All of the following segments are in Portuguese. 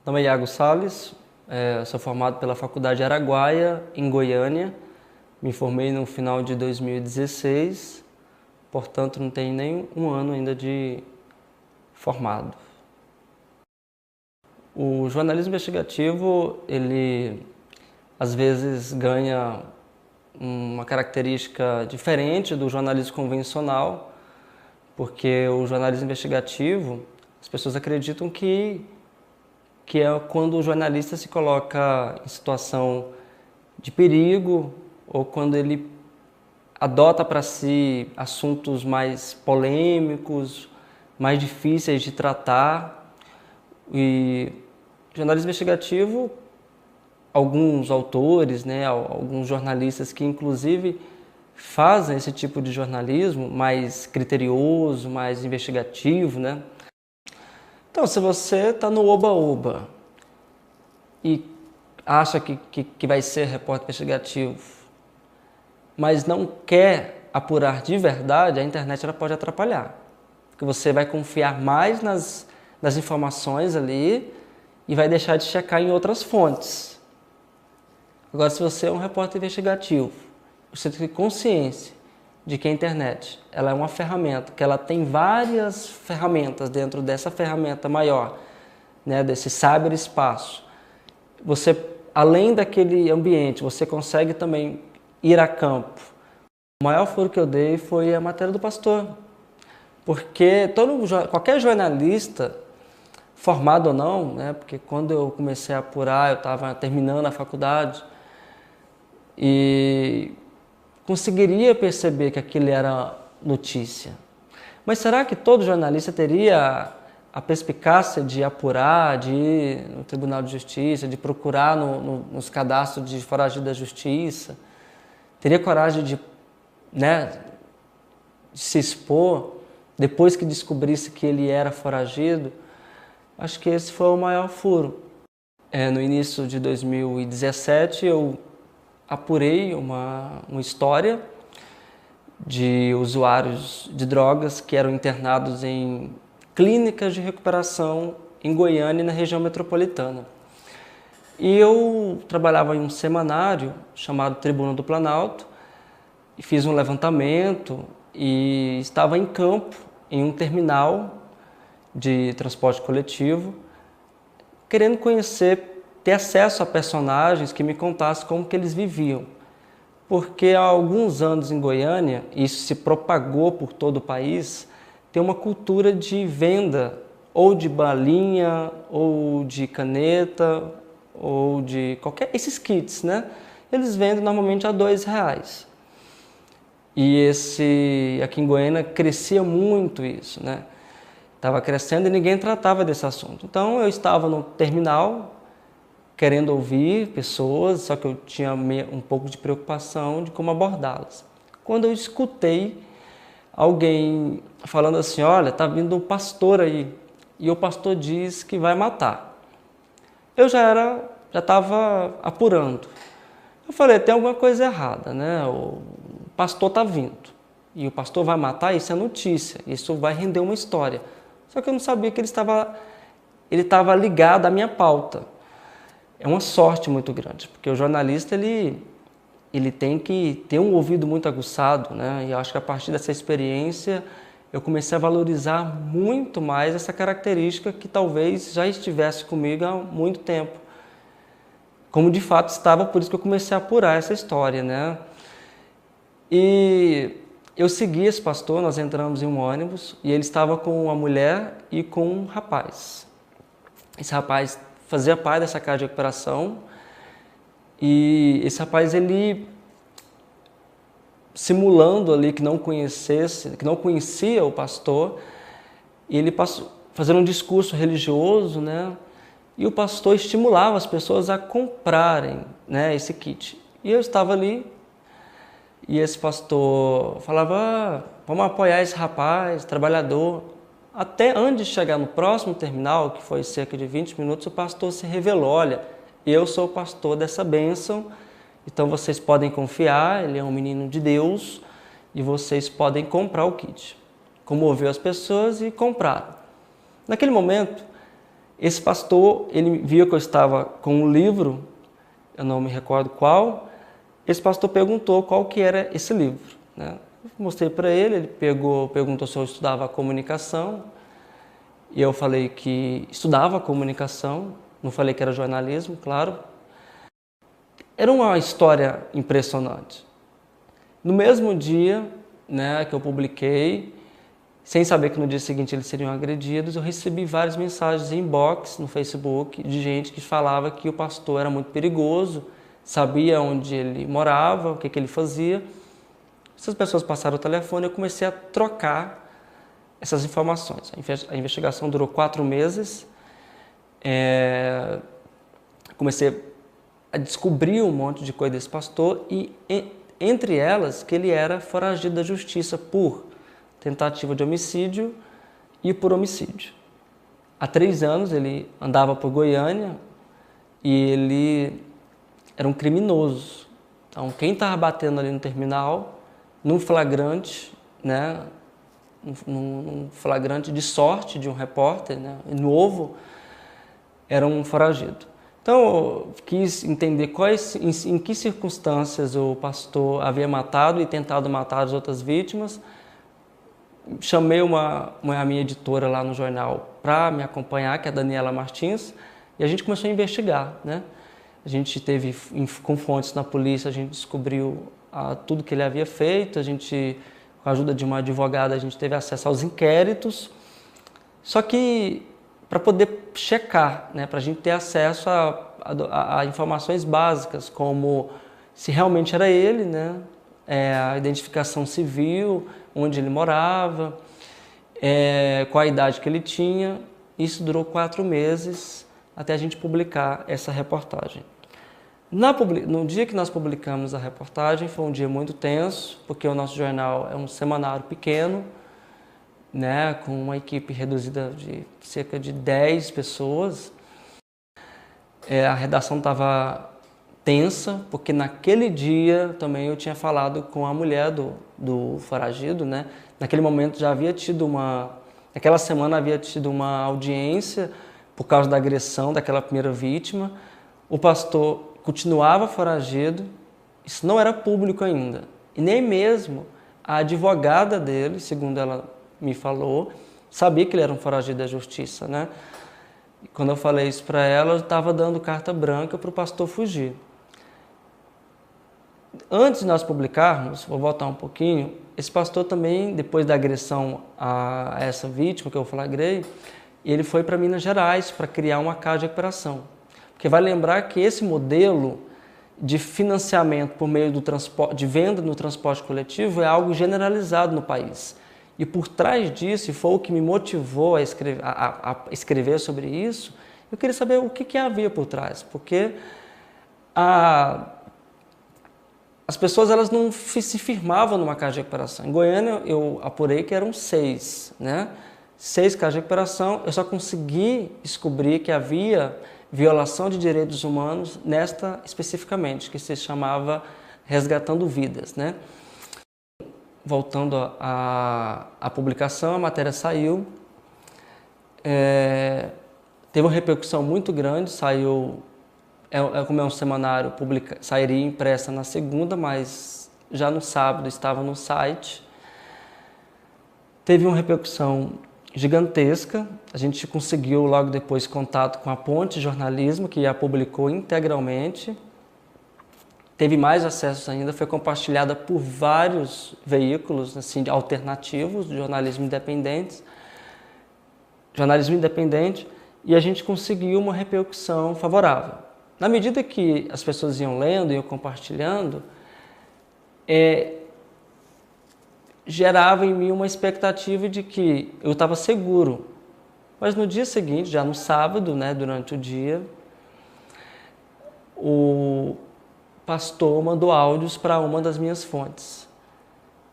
Meu nome é Iago Salles, sou formado pela Faculdade Araguaia, em Goiânia. Me formei no final de 2016, portanto não tenho nem um ano ainda de formado. O jornalismo investigativo, ele às vezes ganha uma característica diferente do jornalismo convencional, porque o jornalismo investigativo, as pessoas acreditam que é quando o jornalista se coloca em situação de perigo ou quando ele adota para si assuntos mais polêmicos, mais difíceis de tratar. E jornalismo investigativo, alguns autores, alguns jornalistas que inclusive fazem esse tipo de jornalismo mais criterioso, mais investigativo, Então, se você está no oba-oba e acha que vai ser repórter investigativo, mas não quer apurar de verdade, a internet ela pode atrapalhar. Porque você vai confiar mais nas informações ali e vai deixar de checar em outras fontes. Agora, se você é um repórter investigativo, você tem consciência de que a internet ela é uma ferramenta, que ela tem várias ferramentas dentro dessa ferramenta maior, desse cyberespaço. Você, além daquele ambiente, você consegue também ir a campo. O maior furo que eu dei foi a matéria do pastor, porque qualquer jornalista, formado ou não, porque quando eu comecei a apurar, eu estava terminando a faculdade, e conseguiria perceber que aquilo era notícia. Mas será que todo jornalista teria a perspicácia de apurar, de ir no Tribunal de Justiça, de procurar nos cadastros de foragido da Justiça? Teria coragem de se expor depois que descobrisse que ele era foragido? Acho que esse foi o maior furo. No início de 2017, eu apurei uma história de usuários de drogas que eram internados em clínicas de recuperação em Goiânia e na região metropolitana. E eu trabalhava em um semanário chamado Tribuna do Planalto e fiz um levantamento e estava em campo, em um terminal de transporte coletivo, querendo ter acesso a personagens que me contassem como que eles viviam. Porque há alguns anos em Goiânia, isso se propagou por todo o país, tem uma cultura de venda ou de balinha, ou de caneta, ou de esses kits, Eles vendem normalmente a R$2. E aqui em Goiânia crescia muito isso, Estava crescendo e ninguém tratava desse assunto. Então eu estava no terminal, querendo ouvir pessoas, só que eu tinha um pouco de preocupação de como abordá-las. Quando eu escutei alguém falando assim, olha, tá vindo um pastor aí, e o pastor diz que vai matar. Eu já estava apurando. Eu falei, tem alguma coisa errada, O pastor está vindo, e o pastor vai matar, isso é notícia, isso vai render uma história. Só que eu não sabia que ele estava ligado à minha pauta. É uma sorte muito grande, porque o jornalista ele tem que ter um ouvido muito aguçado, E eu acho que a partir dessa experiência eu comecei a valorizar muito mais essa característica que talvez já estivesse comigo há muito tempo. Como de fato estava, por isso que eu comecei a apurar essa história, E eu segui esse pastor, nós entramos em um ônibus e ele estava com uma mulher e com um rapaz. Esse rapaz fazia parte dessa casa de recuperação e esse rapaz, ele simulando ali que não conhecia o pastor, ele passou fazendo um discurso religioso, E o pastor estimulava as pessoas a comprarem, esse kit. E eu estava ali e esse pastor falava, vamos apoiar esse rapaz, trabalhador. Até antes de chegar no próximo terminal, que foi cerca de 20 minutos, o pastor se revelou, olha, eu sou o pastor dessa bênção, então vocês podem confiar, ele é um menino de Deus, e vocês podem comprar o kit. Comoveu as pessoas e compraram. Naquele momento, Esse pastor, ele viu que eu estava com um livro, eu não me recordo qual. Esse pastor perguntou qual que era esse livro, né? Eu mostrei para ele, ele perguntou se eu estudava comunicação, e eu falei que estudava comunicação, não falei que era jornalismo, claro. Era uma história impressionante. No mesmo dia, né, que eu publiquei, sem saber que no dia seguinte eles seriam agredidos, eu recebi várias mensagens em inbox no Facebook de gente que falava que o pastor era muito perigoso, sabia onde ele morava, o que ele fazia. Essas pessoas passaram o telefone e eu comecei a trocar essas informações. A investigação durou 4 meses. Comecei a descobrir um monte de coisa desse pastor e, entre elas, que ele era foragido da justiça por tentativa de homicídio e por homicídio. Há 3 anos ele andava por Goiânia e ele era um criminoso. Então, quem estava batendo ali no terminal, num flagrante, né, num flagrante de sorte de um repórter, né, novo, era um foragido. Então, eu quis entender em que circunstâncias o pastor havia matado e tentado matar as outras vítimas. Chamei a minha editora lá no jornal para me acompanhar, que é a Daniela Martins, e a gente começou a investigar, né? A gente teve, com fontes na polícia, a gente descobriu tudo que ele havia feito, com a ajuda de uma advogada, a gente teve acesso aos inquéritos, só que para poder checar, né, para a gente ter acesso a informações básicas, como se realmente era ele, né, a identificação civil, onde ele morava, qual a idade que ele tinha. Isso durou 4 meses até a gente publicar essa reportagem. No dia que nós publicamos a reportagem, foi um dia muito tenso, porque o nosso jornal é um semanário pequeno, né, com uma equipe reduzida de cerca de 10 pessoas. A redação estava tensa, porque naquele dia também eu tinha falado com a mulher do foragido, né? Naquele momento já havia tido naquela semana havia tido uma audiência por causa da agressão daquela primeira vítima. O pastor continuava foragido, isso não era público ainda, e nem mesmo a advogada dele, segundo ela me falou, sabia que ele era um foragido da justiça, né? E quando eu falei isso para ela, eu estava dando carta branca para o pastor fugir. Antes de nós publicarmos, vou voltar um pouquinho, esse pastor também, depois da agressão a essa vítima que eu flagrei, ele foi para Minas Gerais para criar uma casa de recuperação. Porque vai lembrar que esse modelo de financiamento por meio do transporte, de venda no transporte coletivo é algo generalizado no país. E por trás disso, e foi o que me motivou a escrever sobre isso, eu queria saber o que havia por trás. Porque as pessoas elas não se firmavam numa casa de recuperação. Em Goiânia, eu apurei que eram 6, né? 6 casas de recuperação. Eu só consegui descobrir que havia violação de direitos humanos nesta especificamente, que se chamava Resgatando Vidas, né? Voltando à publicação, a matéria saiu, teve uma repercussão muito grande, saiu, como é um semanário, sairia impressa na segunda, mas já no sábado estava no site. Teve uma repercussão gigantesca, a gente conseguiu logo depois contato com a Ponte Jornalismo, que a publicou integralmente. Teve mais acessos ainda, foi compartilhada por vários veículos assim, alternativos de jornalismo independente, e a gente conseguiu uma repercussão favorável. Na medida que as pessoas iam lendo e iam compartilhando, gerava em mim uma expectativa de que eu estava seguro. Mas no dia seguinte, já no sábado, né, durante o dia, o pastor mandou áudios para uma das minhas fontes.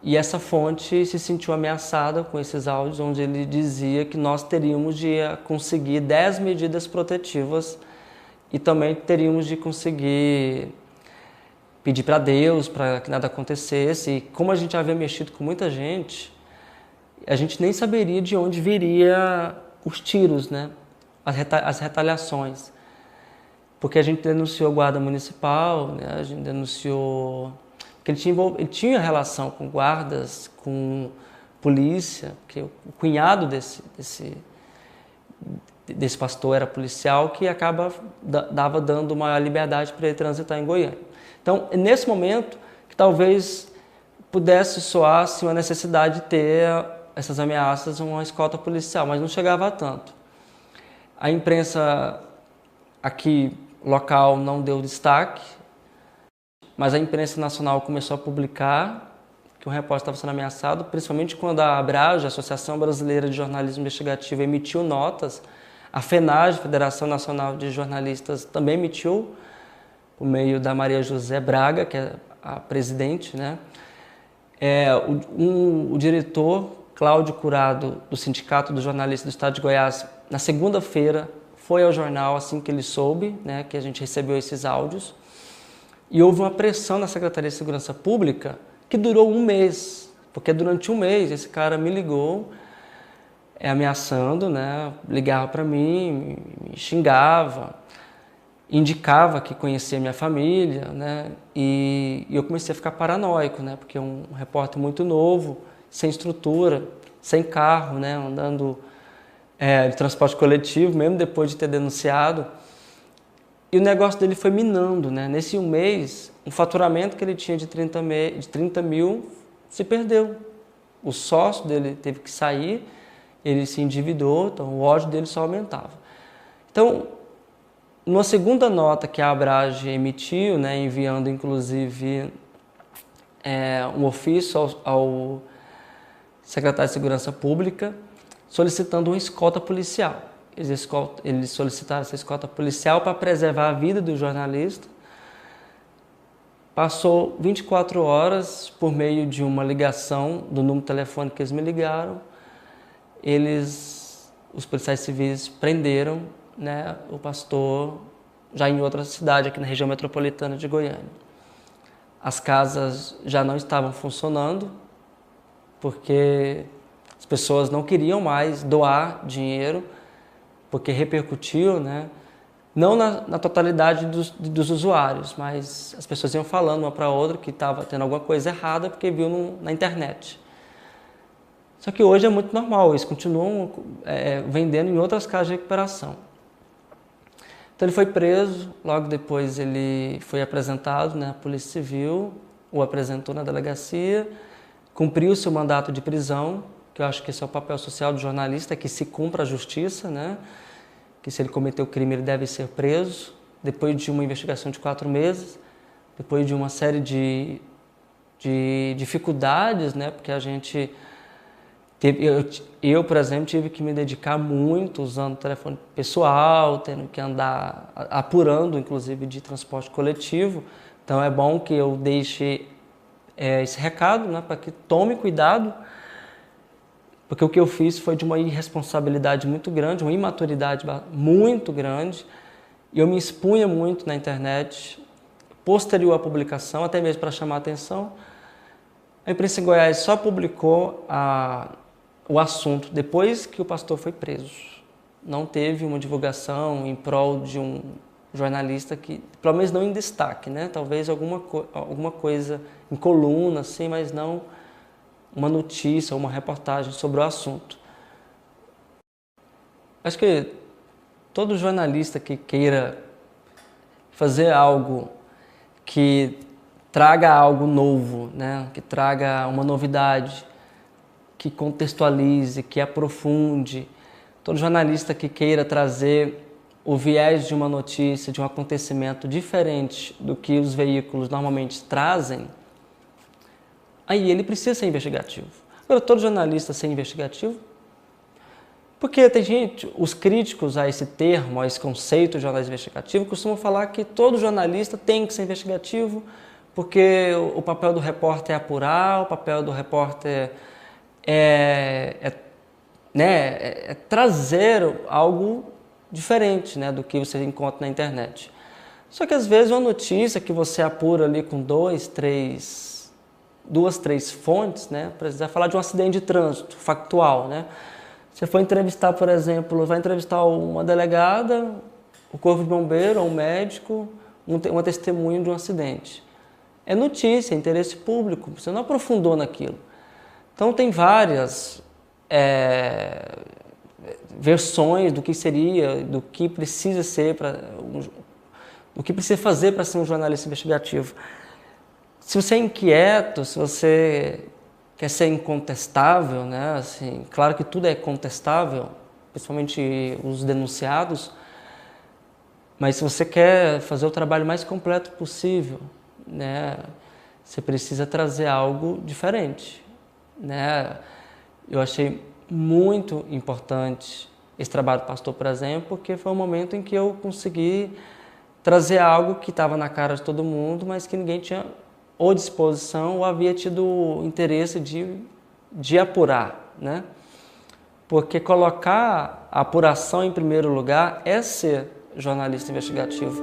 E essa fonte se sentiu ameaçada com esses áudios, onde ele dizia que nós teríamos de conseguir 10 medidas protetivas e também teríamos de conseguir pedir para Deus para que nada acontecesse. E como a gente havia mexido com muita gente, a gente nem saberia de onde viria os tiros, né? as retaliações. Porque a gente denunciou a guarda municipal, né? A gente denunciou... Porque ele tinha relação com guardas, com polícia, porque o cunhado desse pastor era policial, que dava dando maior liberdade para ele transitar em Goiânia. Então, é nesse momento que talvez pudesse soar-se uma necessidade de ter essas ameaças, uma escolta policial, mas não chegava a tanto. A imprensa aqui local não deu destaque, mas a imprensa nacional começou a publicar que o repórter estava sendo ameaçado, principalmente quando a ABRAJE, a Associação Brasileira de Jornalismo Investigativo, emitiu notas. A FENAGE, Federação Nacional de Jornalistas, também emitiu, por meio da Maria José Braga, que é a presidente, né? O diretor, Cláudio Curado, do Sindicato dos Jornalistas do Estado de Goiás, na segunda-feira, foi ao jornal assim que ele soube, né, que a gente recebeu esses áudios, e houve uma pressão na Secretaria de Segurança Pública que durou um mês, porque durante um mês esse cara me ligou, ameaçando, né, ligava para mim, me xingava, indicava que conhecia minha família, né, e eu comecei a ficar paranoico, né, porque é um repórter muito novo, sem estrutura, sem carro, né, andando de transporte coletivo, mesmo depois de ter denunciado. E o negócio dele foi minando, né? Nesse um mês, o faturamento que ele tinha de 30 mil se perdeu. O sócio dele teve que sair, ele se endividou, então o ódio dele só aumentava. Então, numa segunda nota que a ABRAJE emitiu, né, enviando inclusive um ofício ao secretário de Segurança Pública, solicitando uma escolta policial. Eles solicitaram essa escolta policial para preservar a vida do jornalista. Passou 24 horas, por meio de uma ligação do número telefônico que eles me ligaram, os policiais civis prenderam, né, o pastor já em outra cidade, aqui na região metropolitana de Goiânia. As casas já não estavam funcionando, porque as pessoas não queriam mais doar dinheiro, porque repercutiu, né? Não na totalidade dos usuários, mas as pessoas iam falando uma para outra que estava tendo alguma coisa errada porque viu na internet. Só que hoje é muito normal, eles continuam vendendo em outras casas de recuperação. Então ele foi preso, logo depois ele foi apresentado, né? A Polícia Civil o apresentou na delegacia, cumpriu seu mandato de prisão, que eu acho que esse é o papel social do jornalista, que se cumpra a justiça, né? Que se ele cometeu crime ele deve ser preso, depois de uma investigação de 4 meses, depois de uma série de dificuldades, né? Porque a gente eu, por exemplo, tive que me dedicar muito usando telefone pessoal, tendo que andar apurando, inclusive, de transporte coletivo. Então é bom que eu deixe esse recado, né? Para que tome cuidado, porque o que eu fiz foi de uma irresponsabilidade muito grande, uma imaturidade muito grande, e eu me expunha muito na internet, posterior à publicação, até mesmo para chamar a atenção. A imprensa em Goiás só publicou o assunto depois que o pastor foi preso. Não teve uma divulgação em prol de um jornalista que, pelo menos não em destaque, né? Talvez alguma coisa em coluna, assim, mas não uma notícia ou uma reportagem sobre o assunto. Acho que todo jornalista que queira fazer algo que traga algo novo, né? Que traga uma novidade, que contextualize, que aprofunde, todo jornalista que queira trazer o viés de uma notícia, de um acontecimento diferente do que os veículos normalmente trazem, aí ele precisa ser investigativo. Agora, todo jornalista ser investigativo? Porque tem gente, os críticos a esse termo, a esse conceito de jornalismo investigativo, costumam falar que todo jornalista tem que ser investigativo, porque o papel do repórter é apurar, o papel do repórter é trazer algo diferente, né, do que você encontra na internet. Só que às vezes uma notícia que você apura ali com 2, 3 fontes, né, para falar de um acidente de trânsito factual, né, Você for entrevistar, por exemplo, vai entrevistar uma delegada, o corpo de bombeiro, ou um médico, uma testemunha de um acidente. É notícia, é interesse público, você não aprofundou naquilo. Então tem várias versões do que seria, do que precisa ser, do que precisa fazer para ser um jornalista investigativo. Se você é inquieto, se você quer ser incontestável, né? Assim, claro que tudo é contestável, principalmente os denunciados, mas se você quer fazer o trabalho mais completo possível, né? Você precisa trazer algo diferente, né? Eu achei muito importante esse trabalho do Pastor, por exemplo, porque foi um momento em que eu consegui trazer algo que estava na cara de todo mundo, mas que ninguém tinha ou disposição ou havia tido interesse de apurar, né? Porque colocar a apuração em primeiro lugar é ser jornalista investigativo.